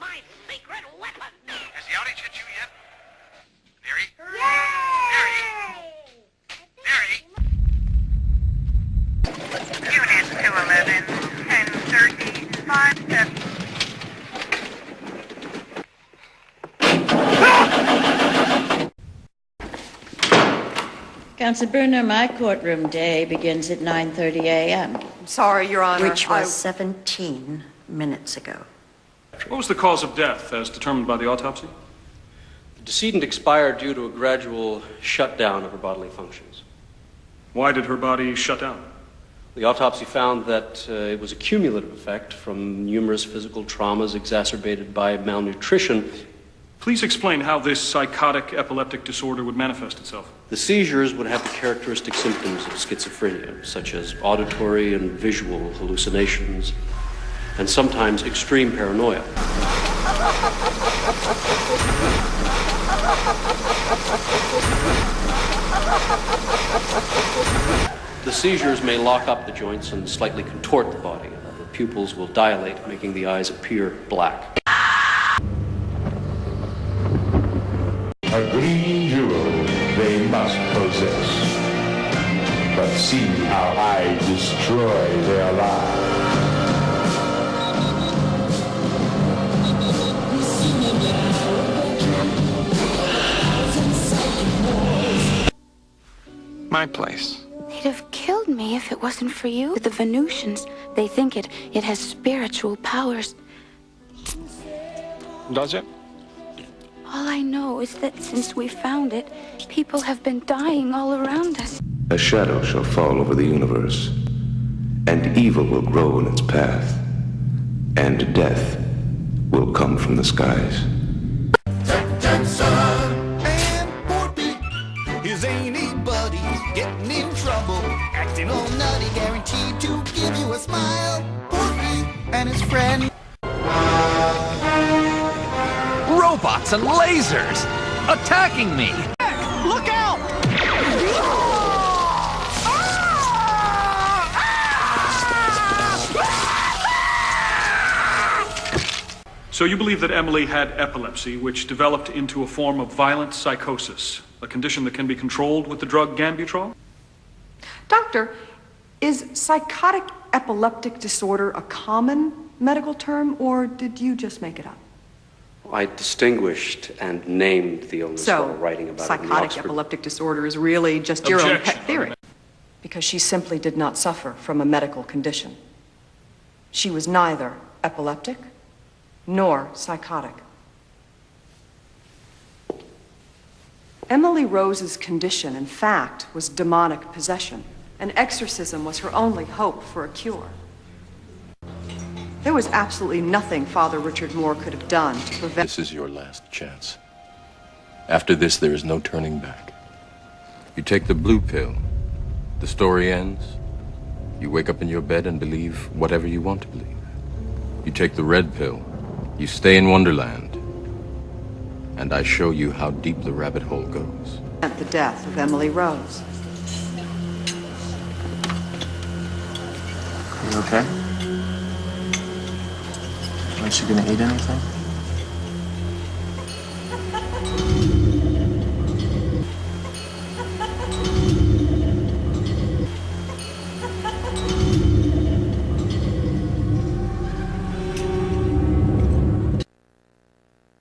my secret weapon. Has the outage hit you yet? Mary? Mary? Mary? Units 211, 1030, 57. Counsel Bruner, my courtroom day begins at 9:30 a.m. I'm sorry, Your Honor. Which was 17 minutes ago. What was the cause of death as determined by the autopsy? The decedent expired due to a gradual shutdown of her bodily functions. Why did her body shut down? The autopsy found that it was a cumulative effect from numerous physical traumas exacerbated by malnutrition. Please explain how this psychotic epileptic disorder would manifest itself. The seizures would have the characteristic symptoms of schizophrenia, such as auditory and visual hallucinations, and sometimes extreme paranoia. The seizures may lock up the joints and slightly contort the body. The pupils will dilate, making the eyes appear black. A green jewel they must possess. But see how I destroy their lives. My place. They'd have killed me if it wasn't for you. The Venusians, they think it has spiritual powers. Does it? All I know is that since we found it, people have been dying all around us. A shadow shall fall over the universe, and evil will grow in its path, and death will come from the skies. And Porky, his zany buddies getting in trouble, acting all nutty, guaranteed to give you a smile. Porky and his friend. Robots and lasers attacking me! Look out! So you believe that Emily had epilepsy, which developed into a form of violent psychosis, a condition that can be controlled with the drug Gambutrol? Doctor, is psychotic epileptic disorder a common medical term, or did you just make it up? I distinguished and named the illness while writing about it in the psychotic Oxford. epileptic disorder is really just your own pet theory. Because she simply did not suffer from a medical condition. She was neither epileptic nor psychotic. Emily Rose's condition, in fact, was demonic possession, and exorcism was her only hope for a cure. There was absolutely nothing Father Richard Moore could have done to prevent... This is your last chance. After this, there is no turning back. You take the blue pill, the story ends. You wake up in your bed and believe whatever you want to believe. You take the red pill, you stay in Wonderland, and I show you how deep the rabbit hole goes. ...the death of Emily Rose. You okay? Aren't you gonna eat anything?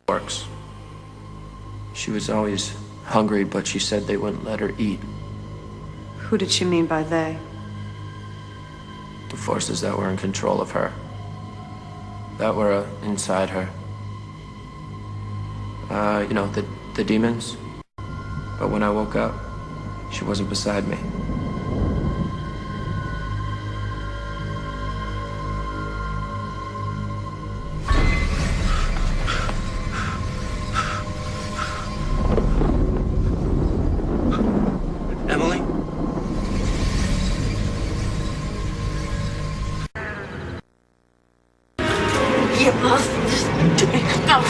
Works. She was always hungry, but she said they wouldn't let her eat. Who did she mean by they? The forces that were in control of her. That were inside her. You know, the demons. But when I woke up, she wasn't beside me. Emily? You must take stuff,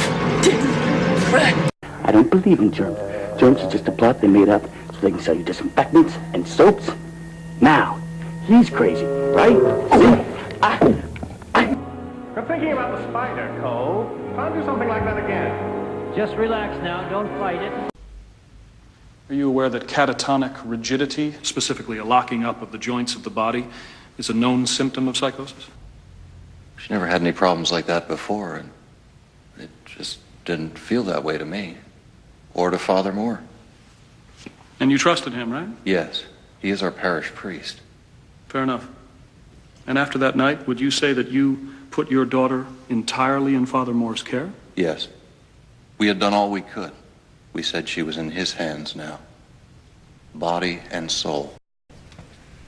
friend. I don't believe in germs. Germs are just a plot they made up so they can sell you disinfectants and soaps. Now, he's crazy, right? See? thinking about the spider, Cole. Can't do something like that again. Just relax now, don't fight it. Are you aware that catatonic rigidity, specifically a locking up of the joints of the body, is a known symptom of psychosis? She never had any problems like that before, and it just didn't feel that way to me. Or to Father Moore. And you trusted him, right? Yes. He is our parish priest. Fair enough. And after that night, would you say that you put your daughter entirely in Father Moore's care? Yes. We had done all we could. We said she was in his hands now. Body and soul.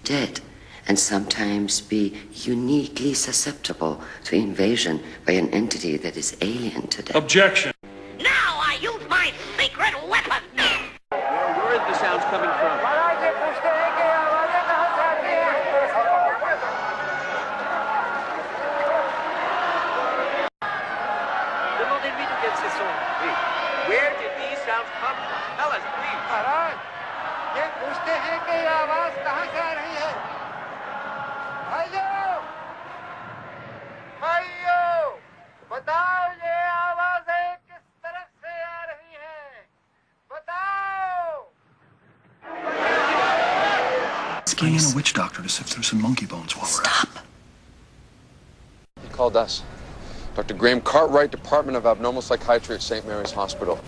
Dead, and sometimes be uniquely susceptible to invasion by an entity that is alien to them. Objection! Now I use my secret weapon! Where are the sounds coming from? Where did these sounds come from? Tell us, please. महाराज, ये पूछते हैं कि ये आवाज कहाँ से आ रही है? भाइयों, भाइयों, बताओ ये आवाजें किस तरफ से आ रही हैं? बताओ. Bring in a witch doctor to sift through some monkey bones while we're at it. He called us. Dr. Graham Cartwright, Department of Abnormal Psychiatry at St. Mary's Hospital.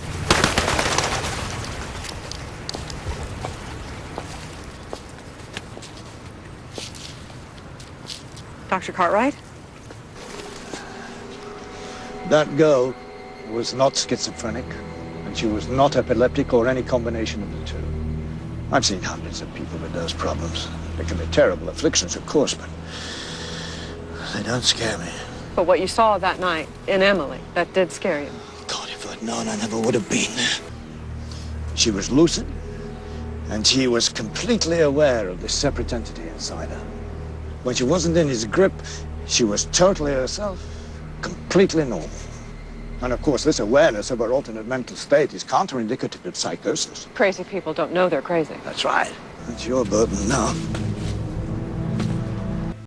Dr. Cartwright? That girl was not schizophrenic, and she was not epileptic or any combination of the two. I've seen hundreds of people with those problems. They can be terrible afflictions, of course, but they don't scare me. But what you saw that night in Emily, that did scare you. God, if I'd known, I never would have been there. She was lucid, and she was completely aware of this separate entity inside her. When she wasn't in his grip, she was totally herself, completely normal. And of course, this awareness of her alternate mental state is counterindicative of psychosis. Crazy people don't know they're crazy. That's right. That's your burden now.